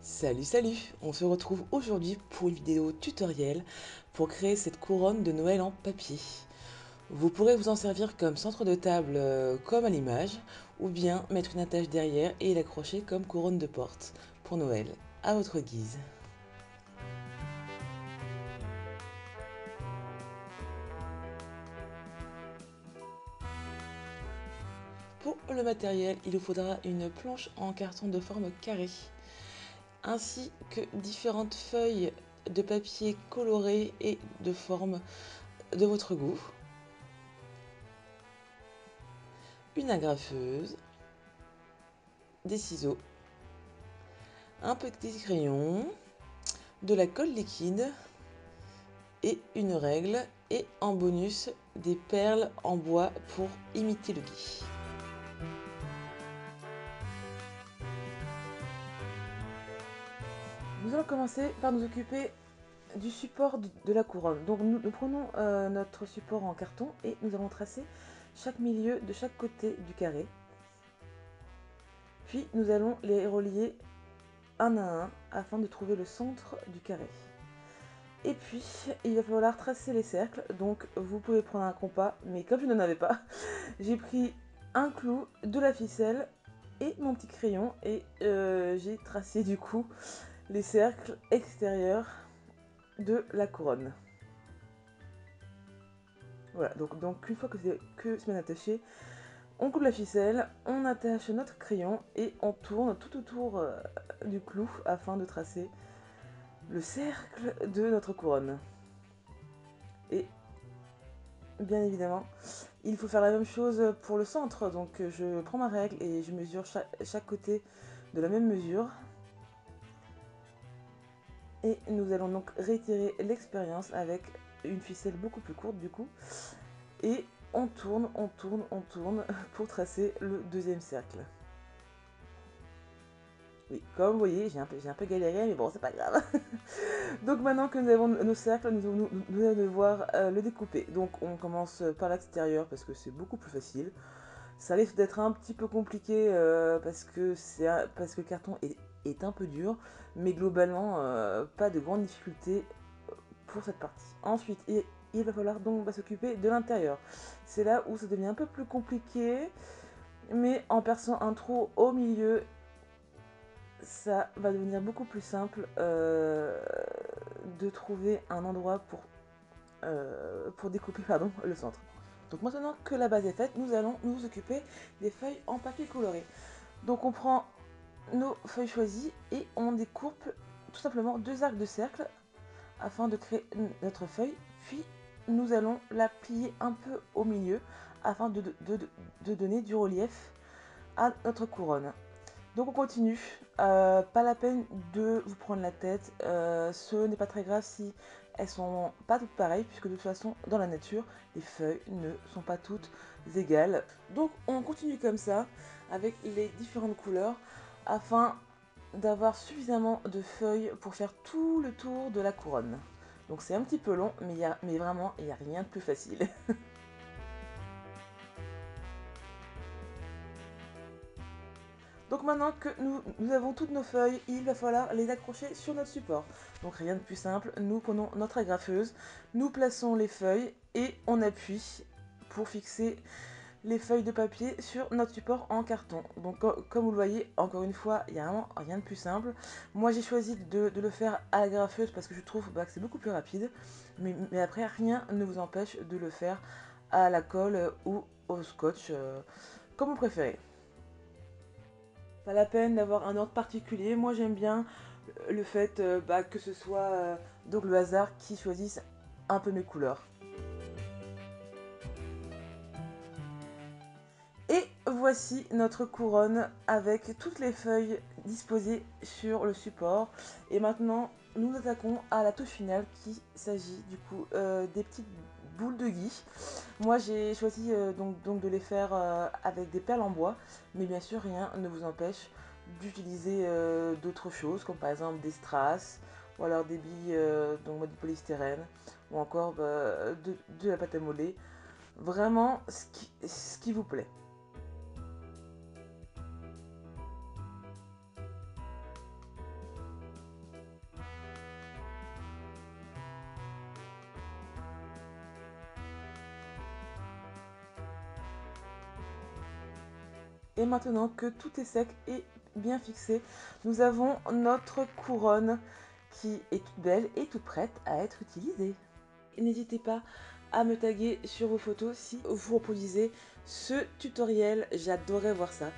Salut, on se retrouve aujourd'hui pour une vidéo tutoriel pour créer cette couronne de Noël en papier. Vous pourrez vous en servir comme centre de table comme à l'image, ou bien mettre une attache derrière et l'accrocher comme couronne de porte pour Noël, à votre guise. Pour le matériel, il vous faudra une planche en carton de forme carrée, ainsi que différentes feuilles de papier colorées et de forme de votre goût, une agrafeuse, des ciseaux, un petit crayon, de la colle liquide et une règle, et en bonus des perles en bois pour imiter le gui. Nous allons commencer par nous occuper du support de la couronne. Donc nous prenons notre support en carton et nous allons tracer chaque milieu de chaque côté du carré. Puis nous allons les relier un à un afin de trouver le centre du carré. Et puis, il va falloir tracer les cercles, donc vous pouvez prendre un compas, mais comme je n'en avais pas, j'ai pris un clou, de la ficelle et mon petit crayon, et j'ai tracé du coup les cercles extérieurs de la couronne. Voilà, donc une fois que c'est bien attaché, on coupe la ficelle, on attache notre crayon et on tourne tout autour du clou afin de tracer le cercle de notre couronne. Et bien évidemment, il faut faire la même chose pour le centre. Donc je prends ma règle et je mesure chaque côté de la même mesure. Et nous allons donc réitérer l'expérience avec une ficelle beaucoup plus courte du coup. Et on tourne pour tracer le deuxième cercle. Oui, comme vous voyez, j'ai un peu galéré, mais bon, c'est pas grave. Donc maintenant que nous avons nos cercles, nous allons devoir le découper. Donc on commence par l'extérieur parce que c'est beaucoup plus facile. Ça risque d'être un petit peu compliqué parce que le carton est un peu dur, mais globalement, pas de grande difficulté pour cette partie. Ensuite, il va falloir donc s'occuper de l'intérieur. C'est là où ça devient un peu plus compliqué, mais en perçant un trou au milieu, ça va devenir beaucoup plus simple de trouver un endroit pour découper le centre. Donc maintenant que la base est faite, nous allons nous occuper des feuilles en papier coloré. Donc on prend nos feuilles choisies et on découpe tout simplement deux arcs de cercle afin de créer notre feuille. Puis nous allons la plier un peu au milieu afin de donner du relief à notre couronne. Donc on continue, pas la peine de vous prendre la tête, ce n'est pas très grave si elles sont pas toutes pareilles, puisque de toute façon dans la nature, les feuilles ne sont pas toutes égales. Donc on continue comme ça, avec les différentes couleurs, afin d'avoir suffisamment de feuilles pour faire tout le tour de la couronne. Donc c'est un petit peu long, mais vraiment, il n'y a rien de plus facile. Donc maintenant que nous avons toutes nos feuilles, il va falloir les accrocher sur notre support. Donc rien de plus simple, nous prenons notre agrafeuse, nous plaçons les feuilles et on appuie pour fixer les feuilles de papier sur notre support en carton. Donc comme vous le voyez, encore une fois, il n'y a vraiment rien de plus simple. Moi j'ai choisi de le faire à l'agrafeuse parce que je trouve que c'est beaucoup plus rapide. Mais après, rien ne vous empêche de le faire à la colle ou au scotch, comme vous préférez. Pas la peine d'avoir un ordre particulier. Moi j'aime bien le fait que ce soit donc le hasard qui choisisse un peu mes couleurs. Et voici notre couronne avec toutes les feuilles disposées sur le support. Et maintenant nous attaquons à la touche finale qui s'agit du coup des petites boules de gui. Moi j'ai choisi donc de les faire avec des perles en bois, mais bien sûr rien ne vous empêche d'utiliser d'autres choses comme par exemple des strass ou alors des billes donc du polystyrène ou encore de la pâte à modeler. Vraiment ce qui vous plaît. Et maintenant que tout est sec et bien fixé, nous avons notre couronne qui est toute belle et toute prête à être utilisée. N'hésitez pas à me taguer sur vos photos si vous reproduisez ce tutoriel, j'adorais voir ça.